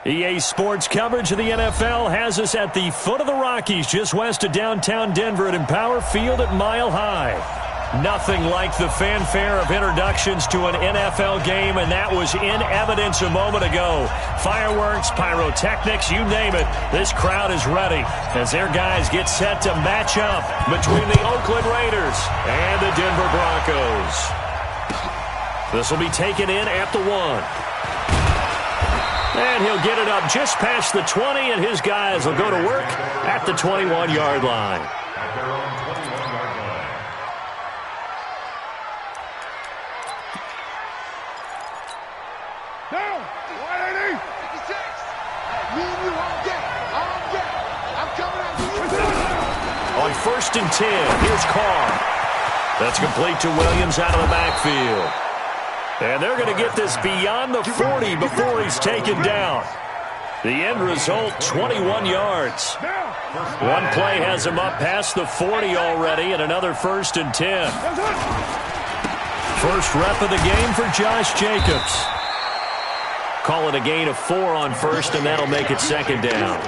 EA Sports coverage of the NFL has us at the foot of the Rockies, just west of downtown Denver at Empower Field at Mile High. Nothing like the fanfare of introductions to an NFL game, and that was in evidence a moment ago. Fireworks, pyrotechnics, you name it. This crowd is ready as their guys get set to match up between the Oakland Raiders and the Denver Broncos. This will be taken in at the 1. And he'll get it up just past the 20, and his guys will go to work at the 21-yard line. Down, 180. 56. I'm coming out. On 1st and 10, here's Carr. That's complete to Williams out of the backfield. And they're going to get this beyond the 40 before he's taken down. The end result, 21 yards. One play has him up past the 40 already, and another 1st and 10. First rep of the game for Josh Jacobs. Call it a gain of 4 on 1st, and that'll make it 2nd down.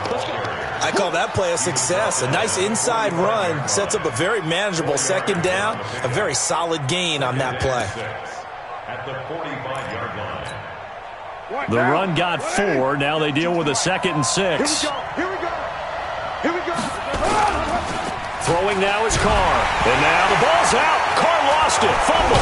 I call that play a success. A nice inside run sets up a very manageable 2nd down. A very solid gain on that play. At the 45-yard line. The run got 4. Now they deal with a 2nd and 6. Here we go. Throwing now is Carr. And now the ball's out. Carr lost it. Fumble.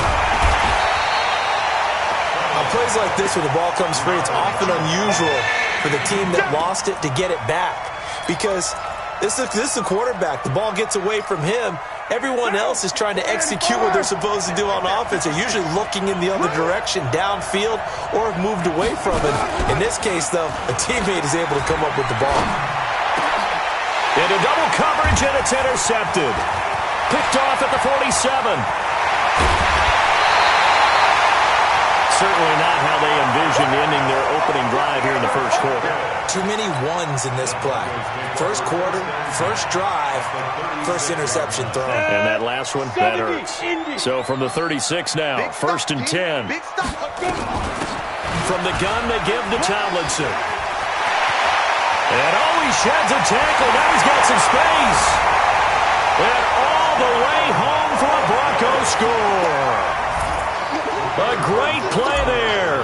On plays like this where the ball comes free, it's often unusual for the team that lost it to get it back. Because this is the quarterback. The ball gets away from him. Everyone else is trying to execute what they're supposed to do on offense. They're usually looking in the other direction, downfield, or have moved away from it. In this case, though, a teammate is able to come up with the ball. Into double coverage, and it's intercepted. Picked off at the 47. Certainly not how they envisioned ending their opening drive here in the first quarter. Too many ones in this play. First quarter, first drive, first interception thrown. And that last one, that hurts. So from the 36 now, 1st and 10. From the gun, they give to Tomlinson. And he sheds a tackle. Now he's got some space. And all the way home for a Broncos score. A great play there.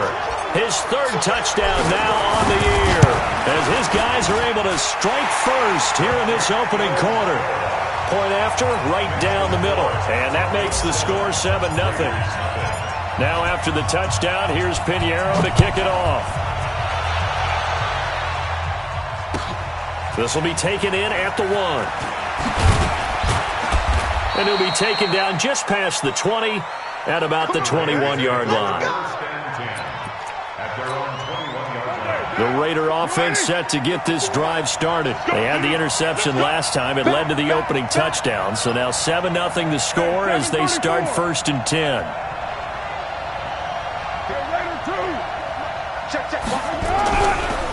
His 3rd touchdown now on the year as his guys are able to strike first here in this opening quarter. Point after, right down the middle. And that makes the score 7-0. Now after the touchdown, here's Pinheiro to kick it off. This will be taken in at the 1. And he'll be taken down just past the 20 at about the 21-yard line. The Raider offense set to get this drive started. They had the interception last time. It led to the opening touchdown. So now 7-0 the score as they start 1st and 10.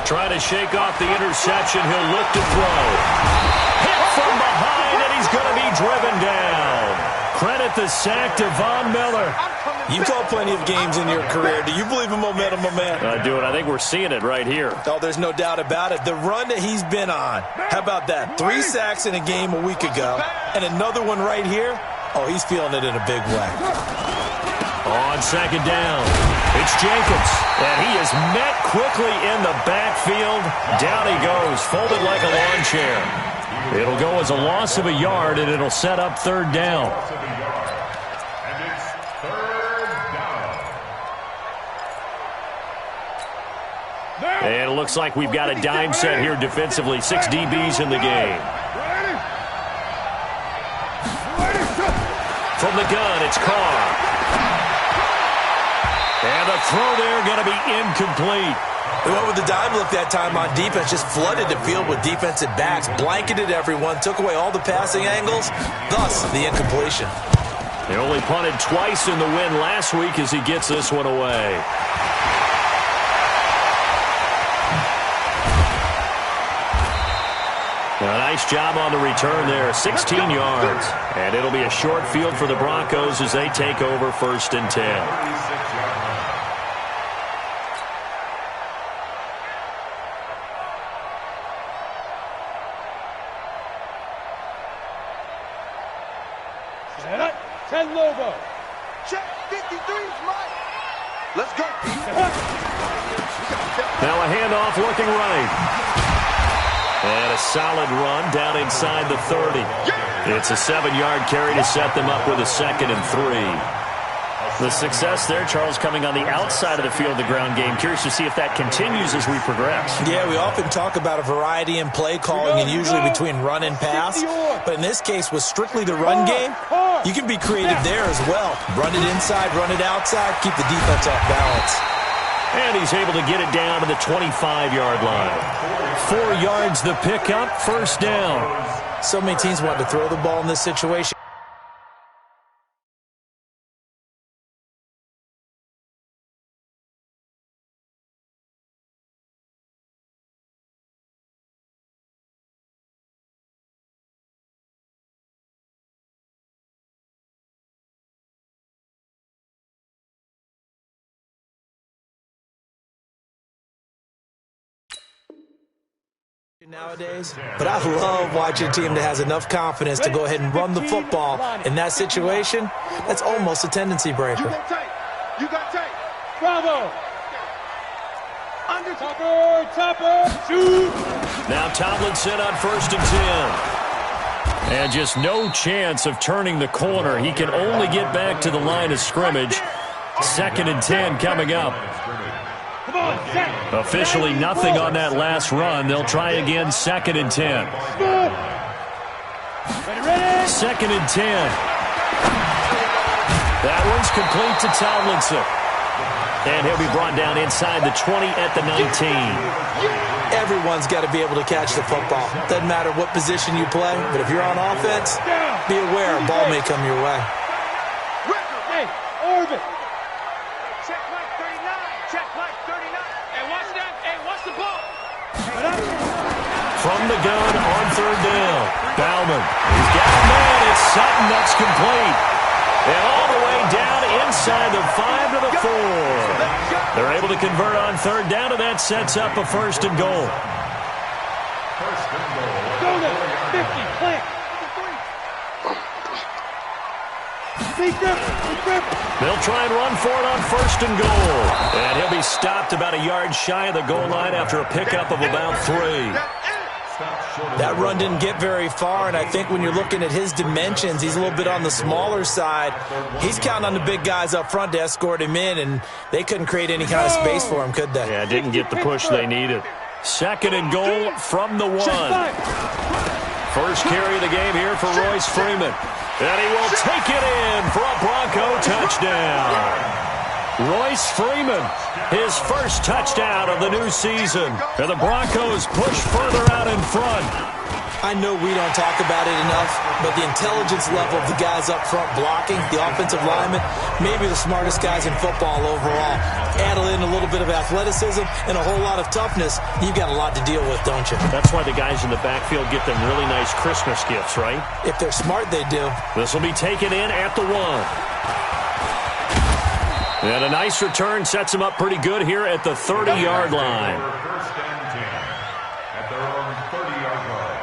Trying to shake off the interception. He'll look to throw. Hit from behind, and he's going to be driven down. Credit the sack to Von Miller. You've called plenty of games in your career. Do you believe in momentum, my man? I do, and I think we're seeing it right here. Oh, there's no doubt about it. The run that he's been on. How about that? 3 sacks in a game a week ago, and another one right here. Oh, he's feeling it in a big way. On 2nd down, it's Jacobs, and he is met quickly in the backfield. Down he goes, folded like a lawn chair. It'll go as a loss of a yard, and it'll set up 3rd down. And it's 3rd down. And it looks like we've got a dime set here defensively. 6 DBs in the game. From the gun, it's Carr. And the throw there going to be incomplete. They went with the dime look that time on defense, just flooded the field with defensive backs, blanketed everyone, took away all the passing angles, thus the incompletion. They only punted twice in the win last week as he gets this one away. A nice job on the return there, 16 yards. And it'll be a short field for the Broncos as they take over 1st and 10. 10 Lobo. Check 53 is Mike. Let's go. Now a handoff looking right. And a solid run down inside the 30. It's a 7-yard carry to set them up with a 2nd and 3. The success there, Charles, coming on the outside of the field of the ground game. Curious to see if that continues as we progress. Yeah, we often talk about a variety in play calling and usually between run and pass. But in this case, with strictly the run game, you can be creative there as well. Run it inside, run it outside, keep the defense off balance. And he's able to get it down to the 25-yard line. 4 yards the pickup, first down. So many teams want to throw the ball in this situation. Nowadays, but I love watching a team that has enough confidence to go ahead and run the football. In that situation, that's almost a tendency breaker. You got tight. You got tight. Bravo. Under topper, shoot. Now Tomlinson on 1st and 10. And just no chance of turning the corner. He can only get back to the line of scrimmage. 2nd and 10 coming up. Officially nothing on that last run. They'll try again, 2nd and 10. 2nd and 10. That one's complete to Tomlinson. And he'll be brought down inside the 20 at the 19. Everyone's got to be able to catch the football. Doesn't matter what position you play, but if you're on offense, be aware a ball may come your way. Hey, Orbit. Check Mike 39. Check Mike 39. Hey, watch that. Hey, watch the ball. From the gun on 3rd down. Bauman. He's got a man. It's Sutton. That's complete. And all the way down inside the 5 to the 4. They're able to convert on 3rd down, and that sets up a 1st and goal. Go to 50, plant. They'll try and run for it on 1st and goal. And he'll be stopped about a yard shy of the goal line after a pickup of about 3. That run didn't get very far, and I think when you're looking at his dimensions, he's a little bit on the smaller side. He's counting on the big guys up front to escort him in, and they couldn't create any kind of space for him, could they? Yeah, didn't get the push they needed. 2nd and goal from the 1. First carry of the game here for Royce Freeman. And he will take it in for a Bronco touchdown. Royce Freeman, his first touchdown of the new season. And the Broncos push further out in front. I know we don't talk about it enough, but the intelligence level of the guys up front blocking, the offensive linemen, maybe the smartest guys in football overall. Add in a little bit of athleticism and a whole lot of toughness, you've got a lot to deal with, don't you? That's why the guys in the backfield get them really nice Christmas gifts, right? If they're smart, they do. This will be taken in at the 1. And a nice return sets him up pretty good here at the 30-yard line. First and 10 at their own 30-yard line.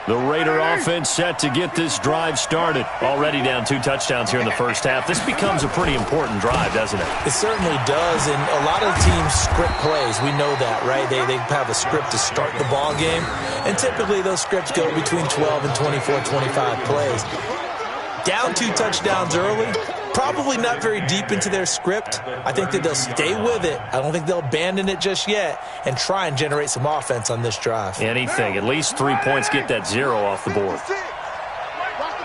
The Raider offense set to get this drive started. Already down 2 touchdowns here in the first half. This becomes a pretty important drive, doesn't it? It certainly does, and a lot of teams script plays. We know that, right? They have a script to start the ball game, and typically those scripts go between 12 and 24, 25 plays. Down 2 touchdowns early, probably not very deep into their script. I think that they'll stay with it. I don't think they'll abandon it just yet and try and generate some offense on this drive. Anything. At least 3 points, get that 0 off the board. Watch the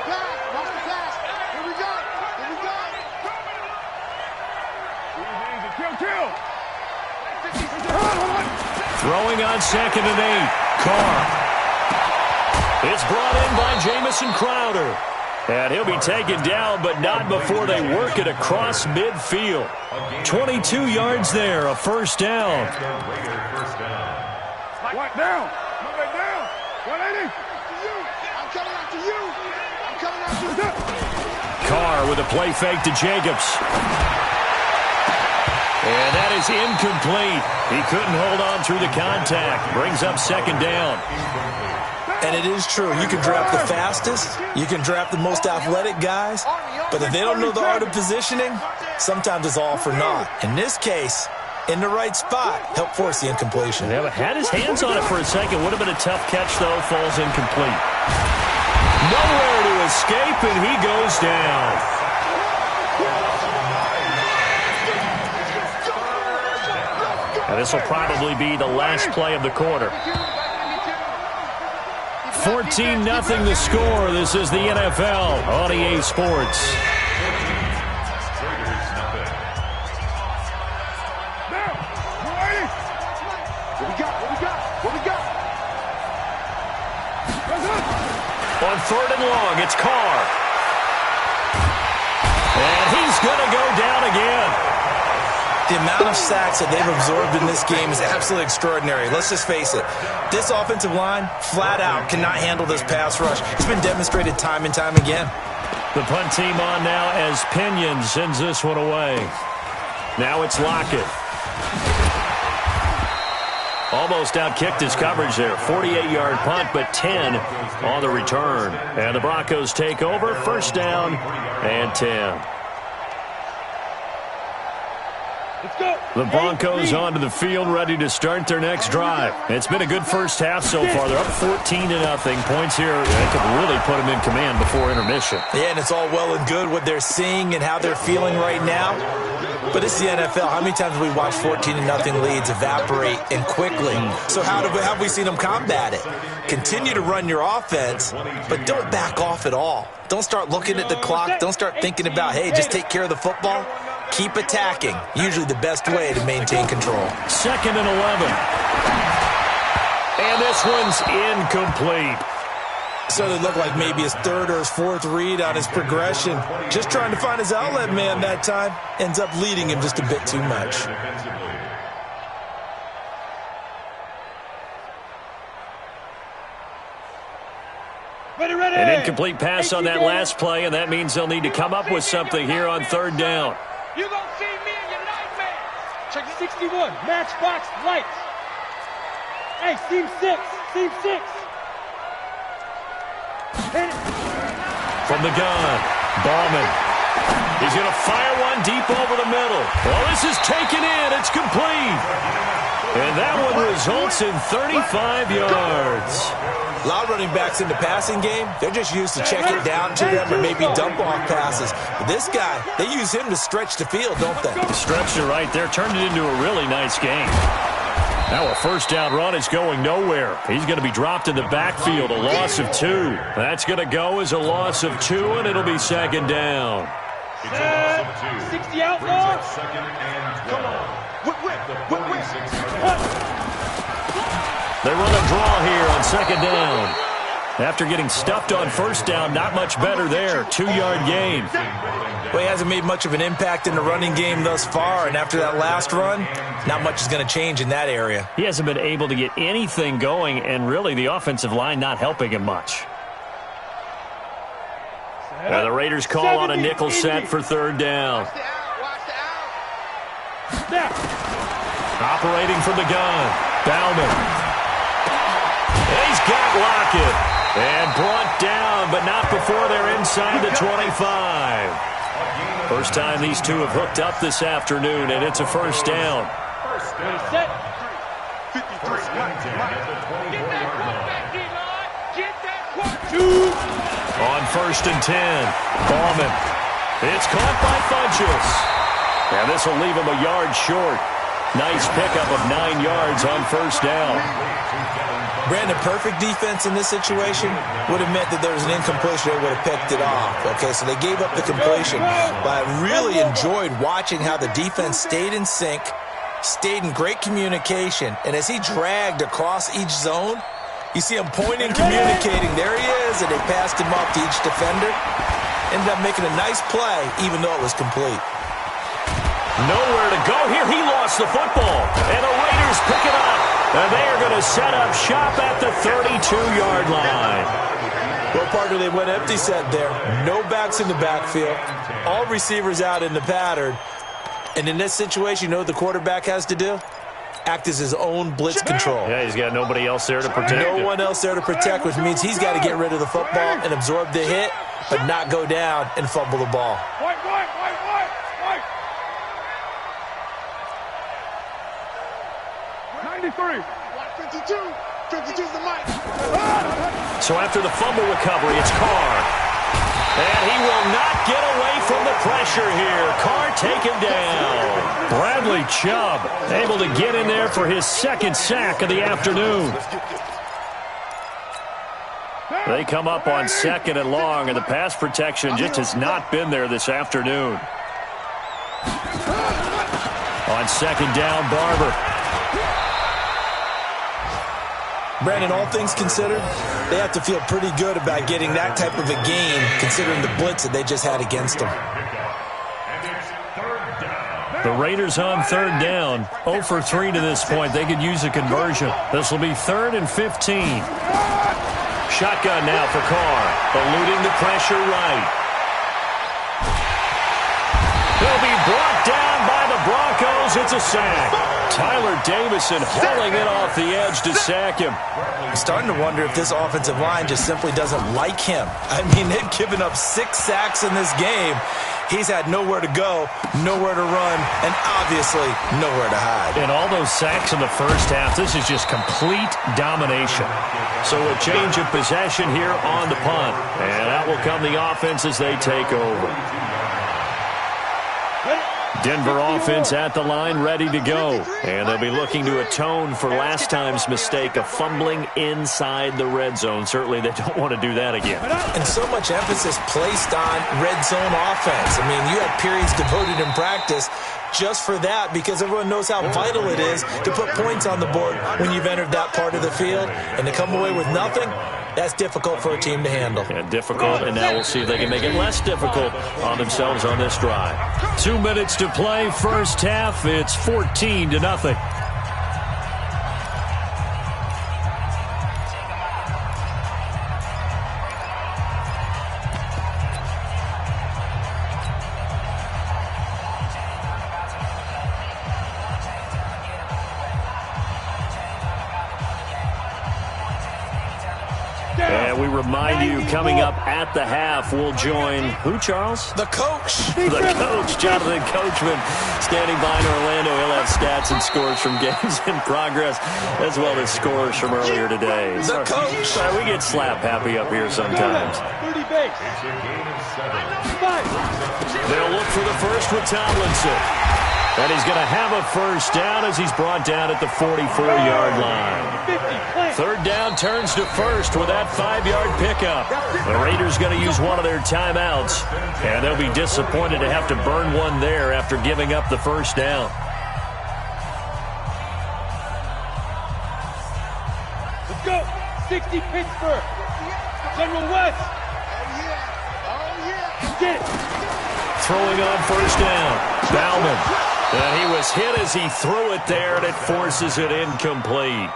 pass. Watch the pass. Here we go. Here we go. Throwing on 2nd and 8. Carr. It's brought in by Jamison Crowder. And he'll be taken down, but not before they work it across midfield. 22 yards there, a first down. What now? Move it down. 180. I'm coming after you. I'm coming after you. Carr with a play fake to Jacobs. And that is incomplete. He couldn't hold on through the contact. Brings up second down. And it is true. You can draft the fastest. You can draft the most athletic guys. But if they don't know the art of positioning, sometimes it's all for naught. In this case, in the right spot, help force the incompletion. Yeah, but had his hands on it for a second. Would have been a tough catch, though. Falls incomplete. Nowhere to escape, and he goes down. Now, this will probably be the last play of the quarter. 14-0 the score. This is the NFL on EA Sports. On third and long, it's Carr. And he's going to go down again. The amount of sacks that they've absorbed in this game is absolutely extraordinary. Let's just face it. This offensive line, flat out, cannot handle this pass rush. It's been demonstrated time and time again. The punt team on now as Pinion sends this one away. Now it's Lockett. Almost outkicked his coverage there. 48-yard punt, but 10 on the return. And the Broncos take over. First down and 10. The Broncos onto the field, ready to start their next drive. It's been a good first half so far. They're up 14-0. Points here that could really put them in command before intermission. Yeah, and it's all well and good what they're seeing and how they're feeling right now. But it's the NFL. How many times have we watched 14-0 leads evaporate and quickly? So how have we seen them combat it? Continue to run your offense, but don't back off at all. Don't start looking at the clock. Don't start thinking about, hey, just take care of the football. Keep attacking. Usually the best way to maintain control. Second and 11. And this one's incomplete. So it looked like maybe his third or his fourth read on his progression. Just trying to find his outlet man that time. Ends up leading him just a bit too much. Ready. An incomplete pass on that last play, and that means they'll need to come up with something here on third down. You gonna see me in your nightmare. Check 61. Matchbox lights. Hey, seam 6. Hit it. From the gun, Ballman. He's going to fire one deep over the middle. Well, this is taken in. It's complete. And that one results in 35 yards. A lot of running backs in the passing game, they're just used to check it down to them or maybe dump off passes. But this guy, they use him to stretch the field, don't they? Stretched it right there, turned it into a really nice game. Now a first down run is going nowhere. He's going to be dropped in the backfield, a loss of 2. That's going to go as a loss of 2, and it'll be second down. 60 outlaw. Come on. They run a draw here on second down. After getting stuffed on first down, not much better there. 2-yard gain. Well, he hasn't made much of an impact in the running game thus far, and after that last run, not much is going to change in that area. He hasn't been able to get anything going, and really the offensive line not helping him much. Now the Raiders call on a nickel set for third down. Operating from the gun, Bauman. He's got Lockett. And brought down, but not before they're inside the 25. First time these two have hooked up this afternoon, and it's a first down. Set. On first and 10, Ballman. It's caught by Funchess. And this will leave him a yard short. Nice pickup of 9 yards on first down. Brandon, perfect defense in this situation would have meant that there was an incompletion. They would have picked it off. Okay, so they gave up the completion. But I really enjoyed watching how the defense stayed in sync, stayed in great communication. And as he dragged across each zone, you see him pointing, communicating. There he is, and they passed him off to each defender. Ended up making a nice play, even though it was complete. Nowhere to go here. He lost the football. And the Raiders pick it up. And they are going to set up shop at the 32-yard line. Well, partner, they went empty set there. No backs in the backfield. All receivers out in the pattern. And in this situation, you know what the quarterback has to do? Act as his own blitz control. Yeah, he's got nobody else there to protect No him. one else there to protect, which means he's got to get rid of the football and absorb the hit, but not go down and fumble the ball. White. 93. 52's the mic. So after the fumble recovery, it's Carr. And he will not get away from the pressure here. Carr taken down. Bradley Chubb able to get in there for his second sack of the afternoon. They come up on 2nd and long, and the pass protection just has not been there this afternoon. On 2nd down, Barber. Brandon, all things considered, they have to feel pretty good about getting that type of a gain, considering the blitz that they just had against them. The Raiders on 3rd down. 0 for 3 to this point. They could use a conversion. This will be 3rd and 15. Shotgun now for Carr. Eluding the pressure right. He'll be brought down by the Broncos. It's a sack. Tyler Davison hauling it off the edge to sack him. I'm starting to wonder if this offensive line just simply doesn't like him. I mean, they've given up 6 sacks in this game. He's had nowhere to go, nowhere to run, and obviously nowhere to hide. And all those sacks in the first half, this is just complete domination. So a change of possession here on the punt. And out will come the offense as they take over. Denver offense at the line, ready to go. And they'll be looking to atone for last time's mistake of fumbling inside the red zone. Certainly they don't want to do that again. And so much emphasis placed on red zone offense. I mean, you had periods devoted in practice just for that because everyone knows how vital it is to put points on the board when you've entered that part of the field. And to come away with nothing, that's difficult for a team to handle. Yeah, difficult, and now we'll see if they can make it less difficult on themselves on this drive. 2 minutes to play, first half. It's 14-0. And we remind you, coming up at the half, we'll join who, Charles? The coach. The coach, Jonathan Coachman, standing by in Orlando. He'll have stats and scores from games in progress, as well as scores from earlier today. The coach. We get slap happy up here sometimes. 30 base. 5. They'll look for the first with Tomlinson. And he's going to have a first down as he's brought down at the 44-yard line. 3rd down turns to first with that 5-yard pickup. The Raiders going to use one of their timeouts, and they'll be disappointed to have to burn one there after giving up the first down. Let's go. 60 Pittsburgh. General West. Get it. Throwing on first down. Bauman. And he was hit as he threw it there, and it forces it incomplete.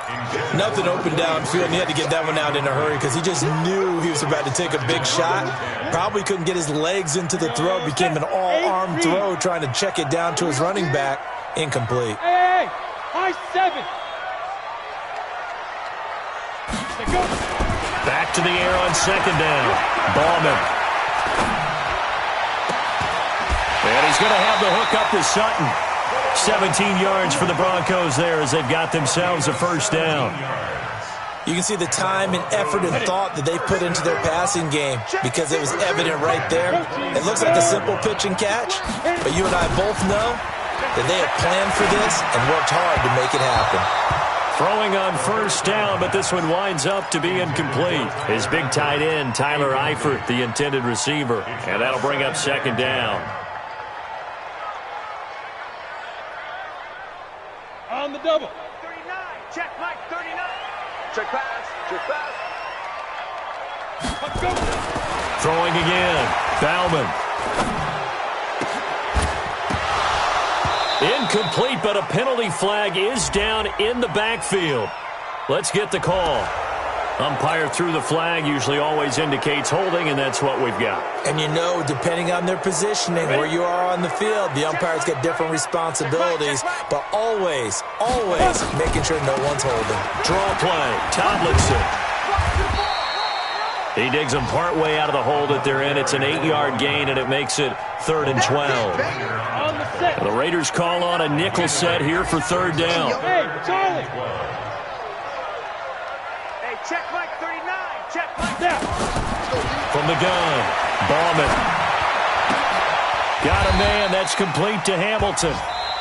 Nothing open downfield, and he had to get that one out in a hurry because he just knew he was about to take a big shot. Probably couldn't get his legs into the throw. Became an all-arm throw trying to check it down to his running back. Incomplete. Hey, high 7. Let's go. Back to the air on 2nd down. Bauman. And he's going to have the hook up to Sutton. 17 yards for the Broncos there as they've got themselves a first down. You can see the time and effort and thought that they put into their passing game because it was evident right there. It looks like a simple pitch and catch, but you and I both know that they have planned for this and worked hard to make it happen. Throwing on first down, but this one winds up to be incomplete. His big tight end, Tyler Eifert, the intended receiver, and that'll bring up 2nd down. On the double. 39. Check Mike. 39. Check pass. Check pass. Let's go. Throwing again. Bauman. Incomplete, but a penalty flag is down in the backfield. Let's get the call. Umpire threw the flag, usually always indicates holding, and that's what we've got. And you know, depending on their positioning, where you are on the field, the umpires get different responsibilities, but always, always making sure no one's holding. Draw play, Tomlinson. He digs them partway out of the hole that they're in. It's an 8-yard gain, and it makes it 3rd and 12. And the Raiders call on a nickel set here for 3rd down. Hey, Charlie. Hey, check Mike 39. Check Mike. Now. From the gun, Ballman. Got a man. That's complete to Hamilton.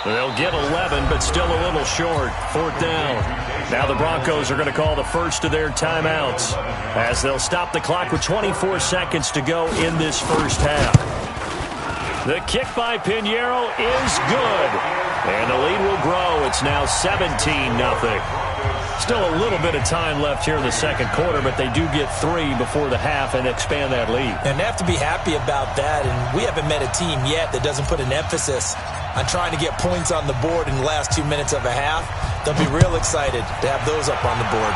They'll get 11, but still a little short. 4th down. Now the Broncos are going to call the first of their timeouts as they'll stop the clock with 24 seconds to go in this first half. The kick by Pinheiro is good, and the lead will grow. It's now 17-0. Still a little bit of time left here in the second quarter, but they do get 3 before the half and expand that lead. And they have to be happy about that, and we haven't met a team yet that doesn't put an emphasis on trying to get points on the board in the last 2 minutes of a half. They'll be real excited to have those up on the board.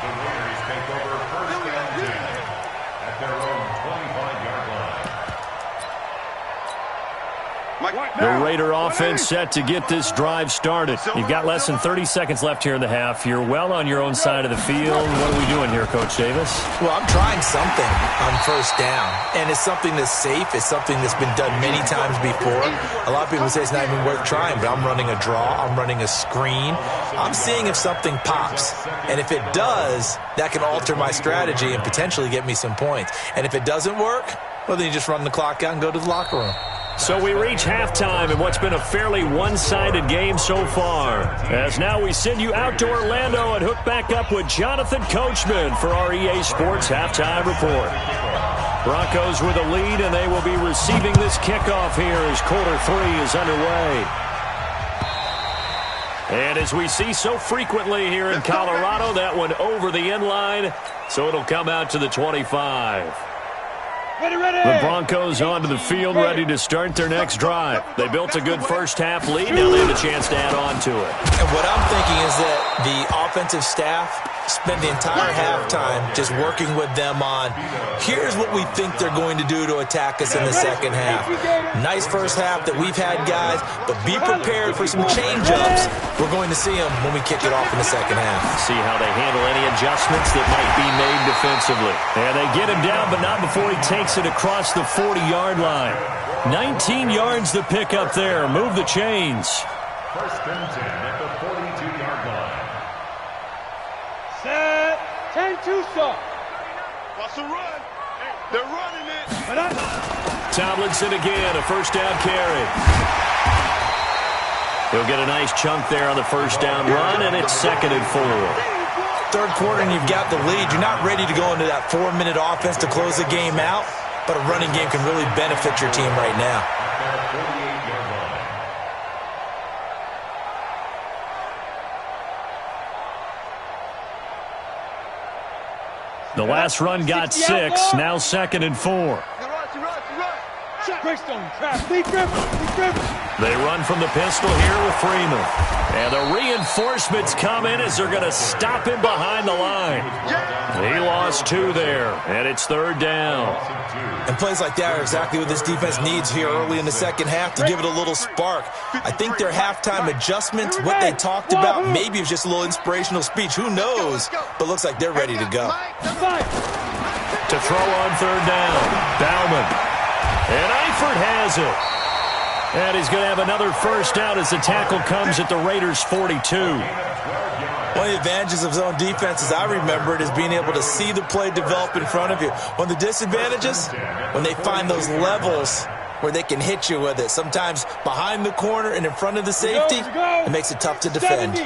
The Raiders take over 1st and 10 at their own 25-yard line. The Raider offense set to get this drive started. You've got less than 30 seconds left here in the half. You're well on your own side of the field. What are we doing here, Coach Davis? Well, I'm trying something on 1st down, and it's something that's safe. It's something that's been done many times before. A lot of people say it's not even worth trying, but I'm running a draw. I'm running a screen. I'm seeing if something pops, and if it does, that can alter my strategy and potentially get me some points. And if it doesn't work, well, then you just run the clock out and go to the locker room. So we reach halftime in what's been a fairly one-sided game so far. As now we send you out to Orlando and hook back up with Jonathan Coachman for our EA Sports Halftime Report. Broncos with a lead, and they will be receiving this kickoff here as quarter 3 is underway. And as we see so frequently here in Colorado, that one over the end line, so it'll come out to the 25. The Broncos onto the field, ready to start their next drive. They built a good first half lead. Now they have a chance to add on to it. And what I'm thinking is that the offensive staff spend the entire halftime just working with them on, here's what we think they're going to do to attack us in the second half. Nice first half that we've had, guys, but be prepared for some change-ups. We're going to see them when we kick it off in the second half. See how they handle any adjustments that might be made defensively. And they get him down, but not before he takes it across the 40-yard line. 19 yards to pick up there. Move the chains. 1st and 10 at the 42-yard line. Set. 10-2 stop. What's the run? They're running it. Tomlinson again, a first down carry. He'll get a nice chunk there on the first down run, and it's 2nd and 4. Third quarter and you've got the lead. You're not ready to go into that 4-minute offense to close the game out, but a running game can really benefit your team right now. The last run got 6, now 2nd and 4. They run from the pistol here with Freeman. And the reinforcements come in as they're going to stop him behind the line. He lost 2 there, and it's 3rd down. And plays like that are exactly what this defense needs here early in the second half to give it a little spark. I think their halftime adjustments, what they talked about, maybe it was just a little inspirational speech. Who knows? But looks like they're ready to go. To throw on 3rd down, Bauman. And Eifert has it. And he's going to have another first down as the tackle comes at the Raiders' 42. One of the advantages of zone defense, as I remember it, is being able to see the play develop in front of you. One of the disadvantages, when they find those levels where they can hit you with it. Sometimes behind the corner and in front of the safety, it makes it tough to defend.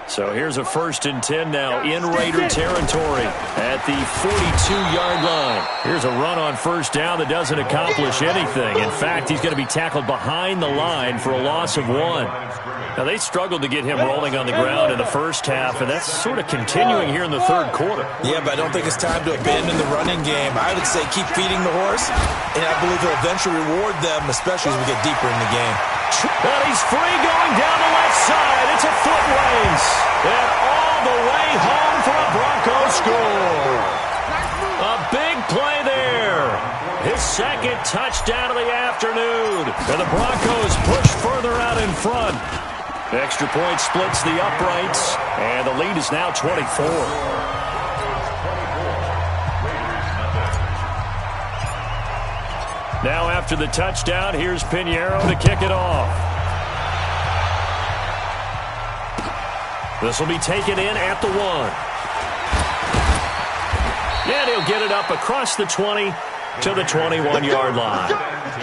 So here's a 1st and 10 now in Raider territory at the 42-yard line. Here's a run on first down that doesn't accomplish anything. In fact, he's going to be tackled behind the line for a loss of 1. Now, they struggled to get him rolling on the ground in the first half, and that's sort of continuing here in the third quarter. Yeah, but I don't think it's time to abandon the running game. I would say keep feeding the horse, and I believe he'll eventually reward them, especially as we get deeper in the game. But he's free going down the left side. It's a foot race. touchdown of the afternoon. And the Broncos push further out in front. Extra point splits the uprights, and the lead is now 24. Now after the touchdown, here's Pinheiro to kick it off. This will be taken in at the 1. And he'll get it up across the 20 to the 21-yard line. At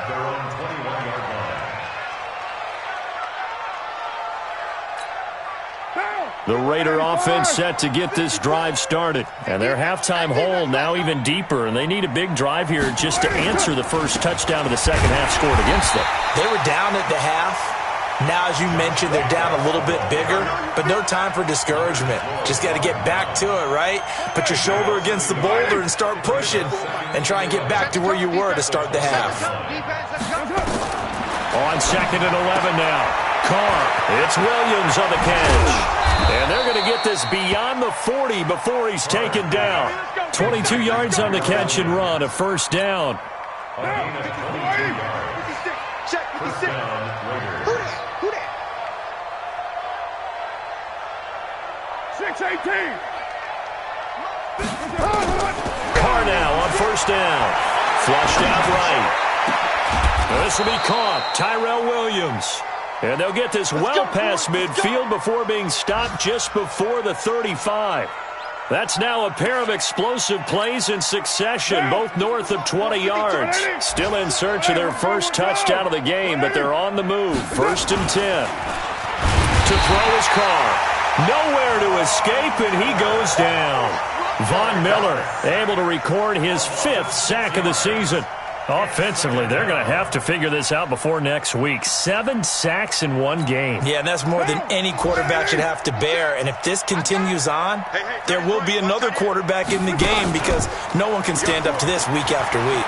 their own 21-yard line. The Raider offense set to get this drive started. And their halftime hole now even deeper. And they need a big drive here just to answer the first touchdown of the second half scored against them. They were down at the half. Now, as you mentioned, they're down a little bit bigger, but no time for discouragement. Just got to get back to it, right? Put your shoulder against the boulder and start pushing and try and get back to where you were to start the half. On 2nd and 11 now. Carr. It's Williams on the catch. And they're going to get this beyond the 40 before he's taken down. 22 yards on the catch and run, a first down. A gain of 22 yards. First down, Raiders. 6-18. Carr now on first down. Flushed out right. This will be caught. Tyrell Williams. And they'll get this well past midfield before being stopped just before the 35. That's now a pair of explosive plays in succession, both north of 20 yards. Still in search of their first touchdown of the game, but they're on the move. 1st and 10. To throw is Carr. Nowhere to escape, and he goes down. Von Miller able to record his 5th sack of the season. Offensively, they're going to have to figure this out before next week. 7 sacks in one game. Yeah, and that's more than any quarterback should have to bear. And if this continues on, there will be another quarterback in the game because no one can stand up to this week after week.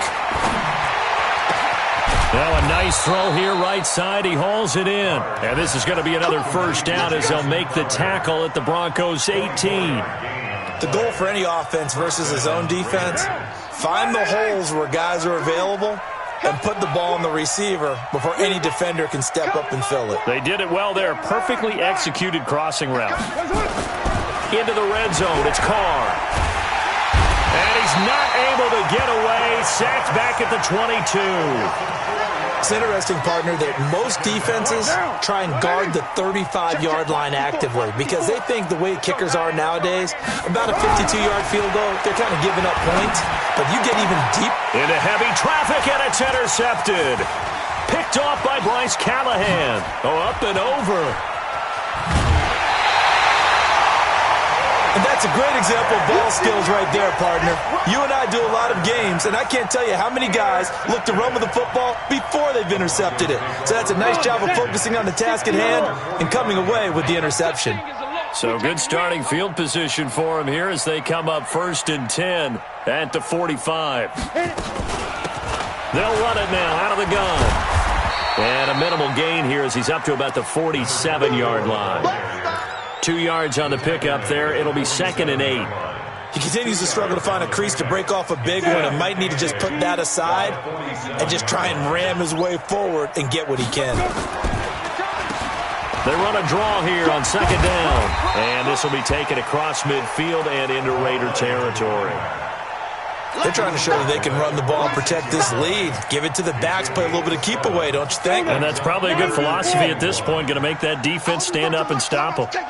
Now a nice throw here right side. He hauls it in. And this is going to be another first down as they'll make the tackle at the Broncos 18. The goal for any offense versus his own defense, find the holes where guys are available and put the ball on the receiver before any defender can step up and fill it. They did it well there. Perfectly executed crossing route. Into the red zone. It's Carr. And he's not able to get away. Sacked back at the 22. It's interesting, partner, that most defenses try and guard the 35-yard line actively because they think the way kickers are nowadays, about a 52-yard field goal, they're kind of giving up points. But you get even deep into heavy traffic, and it's intercepted. Picked off by Bryce Callahan. Oh, up and over. And that's a great example of ball skills right there, partner. You and I do a lot of games, and I can't tell you how many guys look to run with the football before they've intercepted it. So that's a nice job of focusing on the task at hand and coming away with the interception. So good starting field position for him here as they come up 1st and 10 at the 45. They'll run it now out of the gun. And a minimal gain here as he's up to about the 47-yard line. 2 yards on the pickup there. It'll be 2nd and 8. He continues to struggle to find a crease to break off a big one and might need to just put that aside and just try and ram his way forward and get what he can. They run a draw here on 2nd down. And this will be taken across midfield and into Raider territory. They're trying to show that they can run the ball and protect this lead. Give it to the backs, play a little bit of keep away, don't you think? And that's probably a good philosophy at this point, going to make that defense stand up and stop them. Now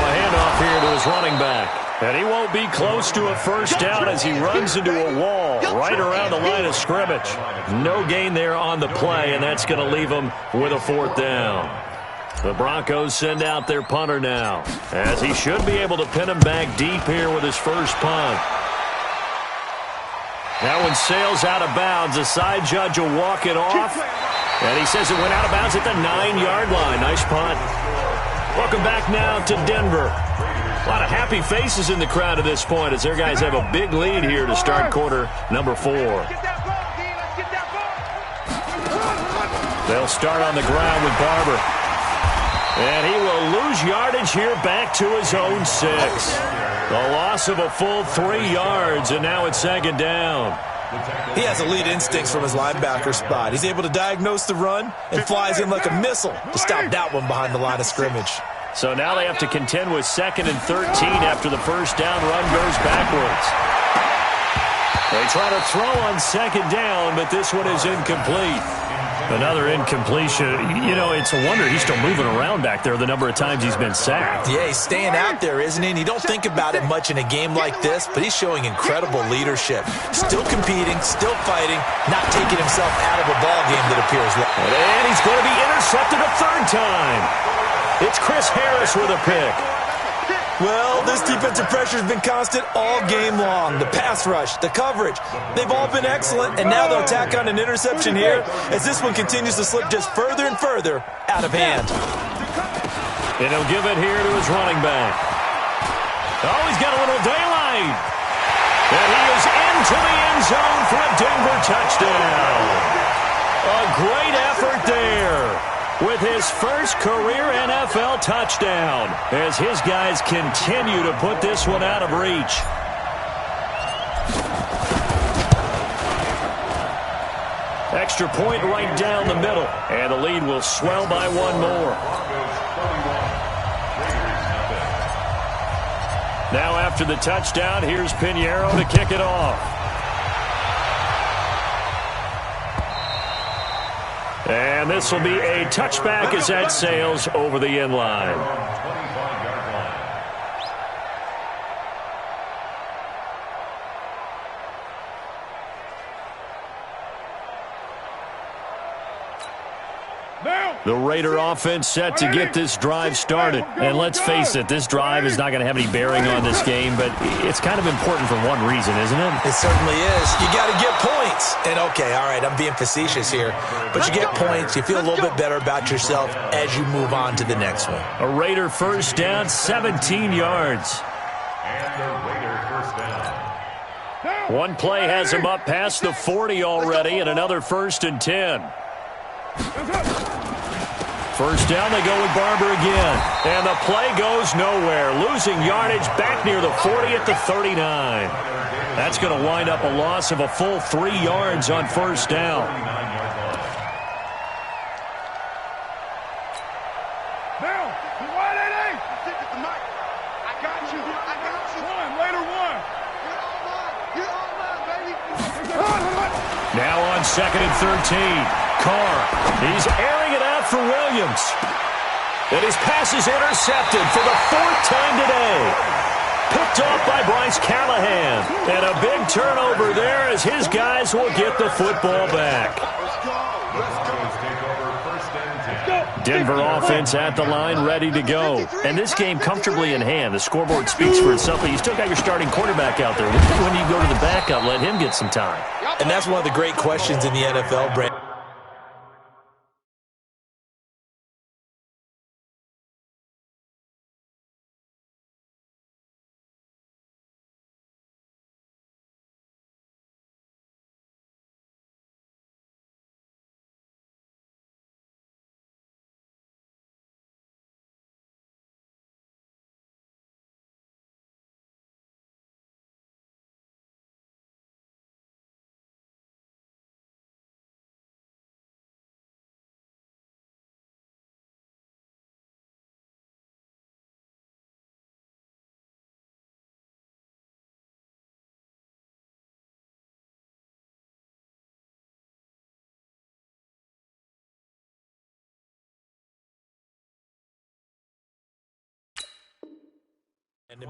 a handoff here to his running back. And he won't be close to a first down as he runs into a wall right around the line of scrimmage. No gain there on the play, and that's going to leave him with a 4th down. The Broncos send out their punter now, as he should be able to pin him back deep here with his first punt. That one sails out of bounds. The side judge will walk it off, and he says it went out of bounds at the 9-yard line. Nice punt. Welcome back now to Denver. A lot of happy faces in the crowd at this point as their guys have a big lead here to start quarter number 4. They'll start on the ground with Barber. And he will lose yardage here back to his own 6. A loss of a full 3 yards, and now it's second down. He has elite instincts from his linebacker spot. He's able to diagnose the run and flies in like a missile to stop that one behind the line of scrimmage. So now they have to contend with 2nd and 13 after the first down run goes backwards. They try to throw on 2nd down, but this one is incomplete. Another incompletion. You know, it's a wonder he's still moving around back there the number of times he's been sacked. Yeah, he's staying out there, isn't he? And you don't think about it much in a game like this, but he's showing incredible leadership. Still competing, still fighting, not taking himself out of a ball game that appears like. And he's going to be intercepted a 3rd time. It's Chris Harris with a pick. Well, this defensive pressure has been constant all game long. The pass rush, the coverage, they've all been excellent, and now they'll tack on an interception here as this one continues to slip just further and further out of hand. And he'll give it here to his running back. Oh, he's got a little daylight. And he is into the end zone for a Denver touchdown. A great effort there with his first career NFL touchdown as his guys continue to put this one out of reach. Extra point right down the middle, and the lead will swell by 1 more. Now after the touchdown, here's Pinheiro to kick it off. And this will be a touchback as that sails over the end line. The Raider offense set to get this drive started. And let's face it, this drive is not going to have any bearing on this game, but it's kind of important for one reason, isn't it? It certainly is. You got to get points. And, okay, all right, I'm being facetious here. But you get points, you feel a little bit better about yourself as you move on to the next one. A Raider first down, 17 yards. And the Raider first down. One play has him up past the 40 already, and another 1st and 10. First down, they go with Barber again. And the play goes nowhere. Losing yardage back near the 40 at the 39. That's going to wind up a loss of a full 3 yards on first down. Now on 2nd and 13. Carr, he's airing it out for Williams. And his pass is intercepted for the 4th time today. Picked off by Bryce Callahan. And a big turnover there as his guys will get the football back. Denver offense at the line, ready to go. And this game comfortably in hand. The scoreboard speaks for itself, but you still got your starting quarterback out there. When you go to the backup, let him get some time. And that's one of the great questions in the NFL, Brandon.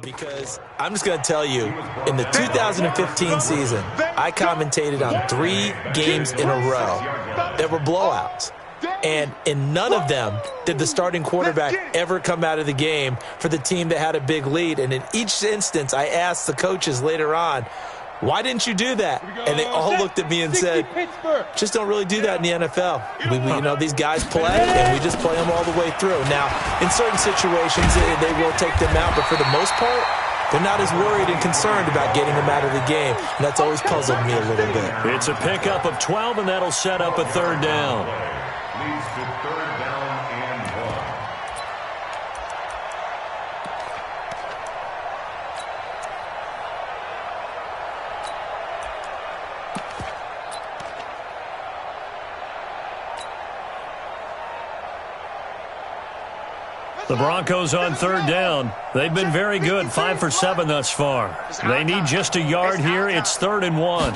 Because I'm just going to tell you, in the 2015 season, I commentated on 3 games in a row that were blowouts. And in none of them did the starting quarterback ever come out of the game for the team that had a big lead. And in each instance, I asked the coaches later on, why didn't you do that? And they all looked at me and said, just don't really do that in the NFL. You know, these guys play, and we just play them all the way through. Now, in certain situations, they will take them out, but for the most part, they're not as worried and concerned about getting them out of the game. And that's always puzzled me a little bit. It's a pickup of 12, and that'll set up a 3rd down. Leads to 3rd down and 1. The Broncos on third down. They've been very good, 5 for 7 thus far. They need just a yard here. It's 3rd and 1.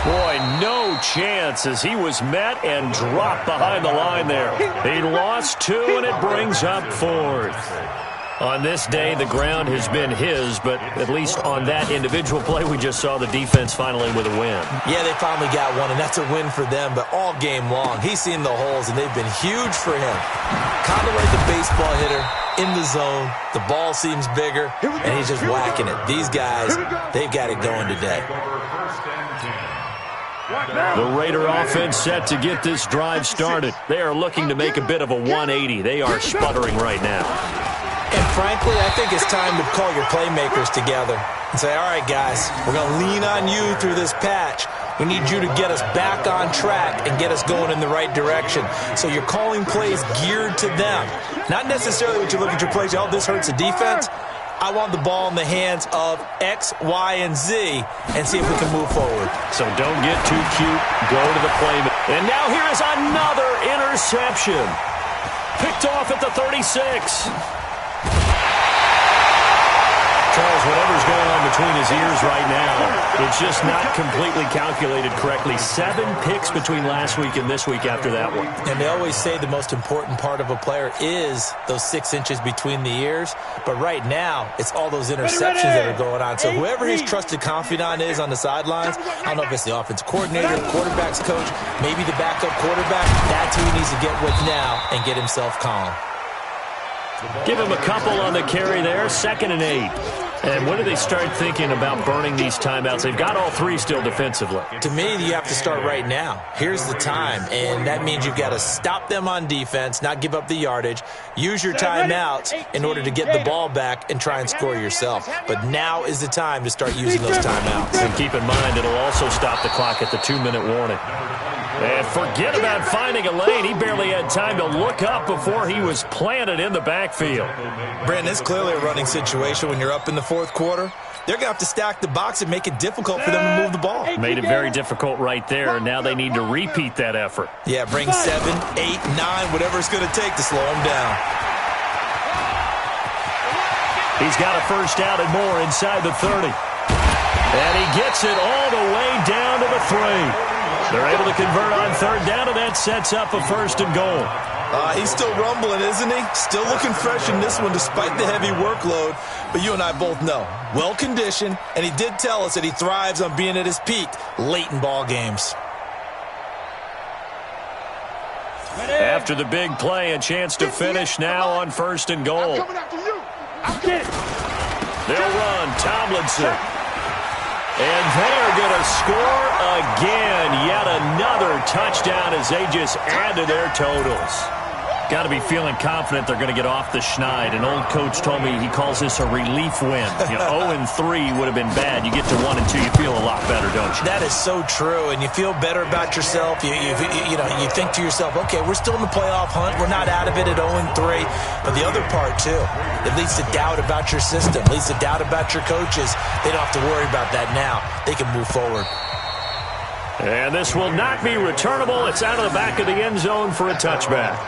Boy, no chance as he was met and dropped behind the line there. He lost 2, and it brings up 4th. On this day, the ground has been his, but at least on that individual play, we just saw the defense finally with a win. Yeah, they finally got one, and that's a win for them, but all game long, he's seen the holes, and they've been huge for him. Kind of like a baseball hitter in the zone. The ball seems bigger, and he's just whacking it. These guys, they've got it going today. The Raider offense set to get this drive started. They are looking to make a bit of a 180. They are sputtering right now. And frankly, I think it's time to call your playmakers together and say, all right, guys, we're going to lean on you through this patch. We need you to get us back on track and get us going in the right direction. So you're calling plays geared to them. Not necessarily what you look at your plays, oh, this hurts the defense. I want the ball in the hands of X, Y, and Z and see if we can move forward. So don't get too cute. Go to the play. And now here is another interception. Picked off at the 36. Charles, whatever's going on between his ears right now, it's just not completely calculated correctly. 7 picks between last week and this week after that one. And they always say the most important part of a player is those 6 inches between the ears. But right now, it's all those interceptions that are going on. So whoever his trusted confidant is on the sidelines, I don't know if it's the offensive coordinator, the quarterback's coach, maybe the backup quarterback, that's who he needs to get with now and get himself calm. Give him a couple on the carry there, 2nd and 8. And when do they start thinking about burning these timeouts? They've got all 3 still defensively. To me, you have to start right now. Here's the time, and that means you've got to stop them on defense, not give up the yardage, use your timeouts in order to get the ball back and try and score yourself. But now is the time to start using those timeouts. And keep in mind, it'll also stop the clock at the 2-minute warning. And forget about finding a lane. He barely had time to look up before he was planted in the backfield. Brandon, it's clearly a running situation when you're up in the 4th quarter. They're going to have to stack the box and make it difficult for them to move the ball. Made it very difficult right there. Now they need to repeat that effort. Yeah, bring 7, 8, 9, whatever it's going to take to slow him down. He's got a first down and more inside the 30. And he gets it all the way down to the 3. They're able to convert on 3rd down, and that sets up a 1st and goal. He's still rumbling, isn't he? Still looking fresh in this one despite the heavy workload. But you and I both know, well-conditioned, and he did tell us that he thrives on being at his peak late in ball games. After the big play, a chance to finish now on 1st and goal. They'll run Tomlinson. And they're going to score again. Yet another touchdown as they just add to their totals. Got to be feeling confident they're going to get off the schneid. An old coach told me he calls this a relief win. 0-3 would have been bad. You get to 1-2, you feel a lot better, don't you? That is so true, and you feel better about yourself. You think to yourself, okay, we're still in the playoff hunt. We're not out of it at 0-3. But the other part, too, it leads to doubt about your system, leads to doubt about your coaches. They don't have to worry about that now. They can move forward. And this will not be returnable. It's out of the back of the end zone for a touchback.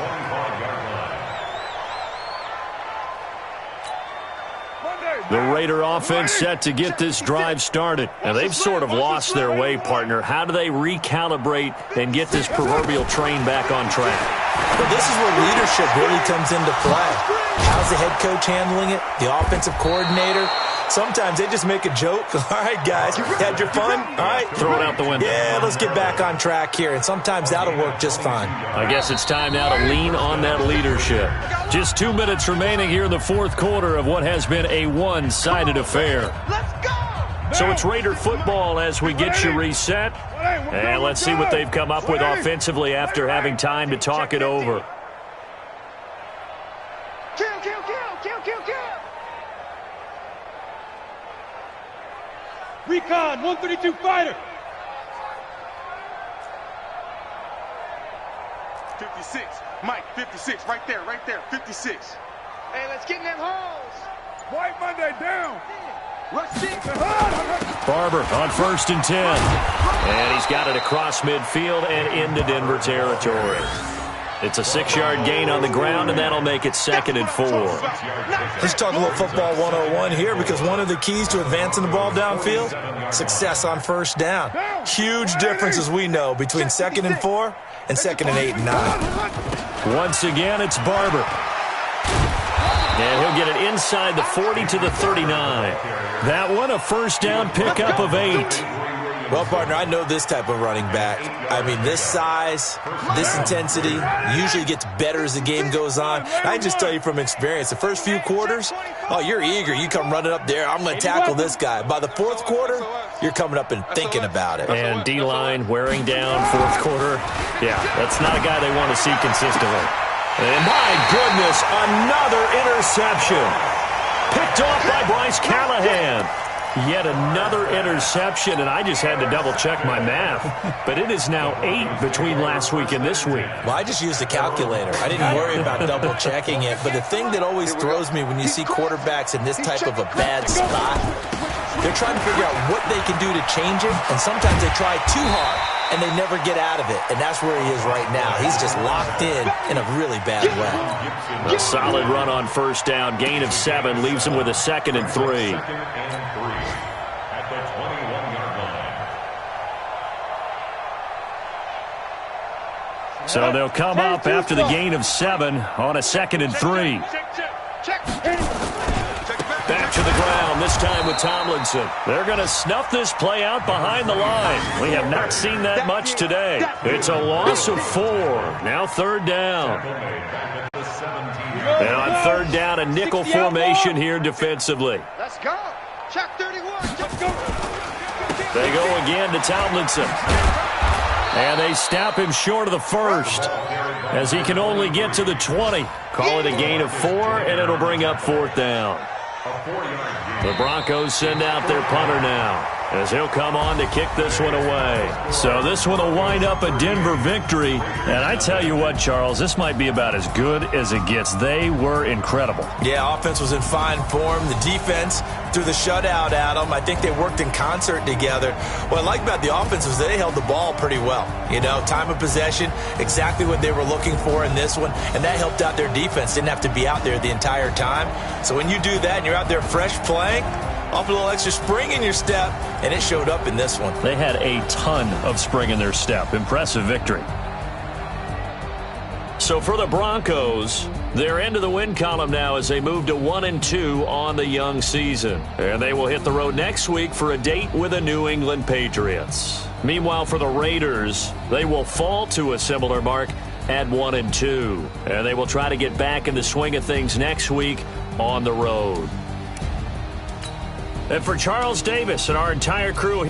The Raider offense set to get this drive started. Now, they've sort of lost their way, partner. How do they recalibrate and get this proverbial train back on track? Well, this is where leadership really comes into play. How's the head coach handling it? The offensive coordinator? Sometimes they just make a joke. All right, guys, you had your fun? All right. Throw it out the window. Yeah, let's get back on track here. And sometimes that'll work just fine. I guess it's time now to lean on that leadership. Just 2 minutes remaining here in the 4th quarter of what has been a one-sided affair. Let's go! So it's Raider football as we get you reset. And let's see what they've come up with offensively after having time to talk it over. Kill, kill, kill, kill, kill, kill! Recon, 132 fighter. 56. Mike, 56. Right there, 56. Hey, let's get in them holes. White Monday down. Rush 6. Barber on 1st and 10. And he's got it across midfield and into Denver territory. It's a 6-yard gain on the ground, and that'll make it 2nd and 4. Let's talk a little football 101 here, because one of the keys to advancing the ball downfield, success on first down. Huge difference, as we know, between 2nd and 4 and 2nd and 8 and 9. Once again, it's Barber. And he'll get it inside the 40 to the 39. That one, a first down pickup of 8. Well, partner, I know this type of running back. I mean, this size, this intensity usually gets better as the game goes on. I just tell you from experience, the first few quarters, oh, you're eager. You come running up there, I'm going to tackle this guy. By the 4th quarter, you're coming up and thinking about it. And D-line wearing down 4th quarter. Yeah, that's not a guy they want to see consistently. And my goodness, another interception. Picked off by Bryce Callahan. Yet another interception, and I just had to double-check my math. But it is now 8 between last week and this week. Well, I just used a calculator. I didn't worry about double-checking it. But the thing that always throws me when you see quarterbacks in this type of a bad spot, they're trying to figure out what they can do to change it, and sometimes they try too hard, and they never get out of it. And that's where he is right now. He's just locked in a really bad way. A solid run on first down. Gain of 7 leaves him with a 2nd and 3. So they'll come up after the gain of 7 on a 2nd and 3. Back to the ground, this time with Tomlinson. They're going to snuff this play out behind the line. We have not seen that much today. It's a loss of 4. Now 3rd down. And on 3rd down, a nickel formation here defensively. Let's go. Check 31. Let's go. They go again to Tomlinson. And they stop him short of the 1st, as he can only get to the 20. Call it a gain of 4, and it'll bring up 4th down. The Broncos send out their punter now, as he'll come on to kick this one away. So this one will wind up a Denver victory. And I tell you what, Charles, this might be about as good as it gets. They were incredible. Yeah, offense was in fine form. The defense threw the shutout at them. I think they worked in concert together. What I like about the offense was they held the ball pretty well. You know, time of possession, exactly what they were looking for in this one. And that helped out their defense. Didn't have to be out there the entire time. So when you do that and you're out there fresh playing, off a little extra spring in your step, and it showed up in this one. They had a ton of spring in their step. Impressive victory. So for the Broncos, they're into the win column now as they move to 1-2 on the young season. And they will hit the road next week for a date with the New England Patriots. Meanwhile, for the Raiders, they will fall to a similar mark at 1-2. And they will try to get back in the swing of things next week on the road. And for Charles Davis and our entire crew,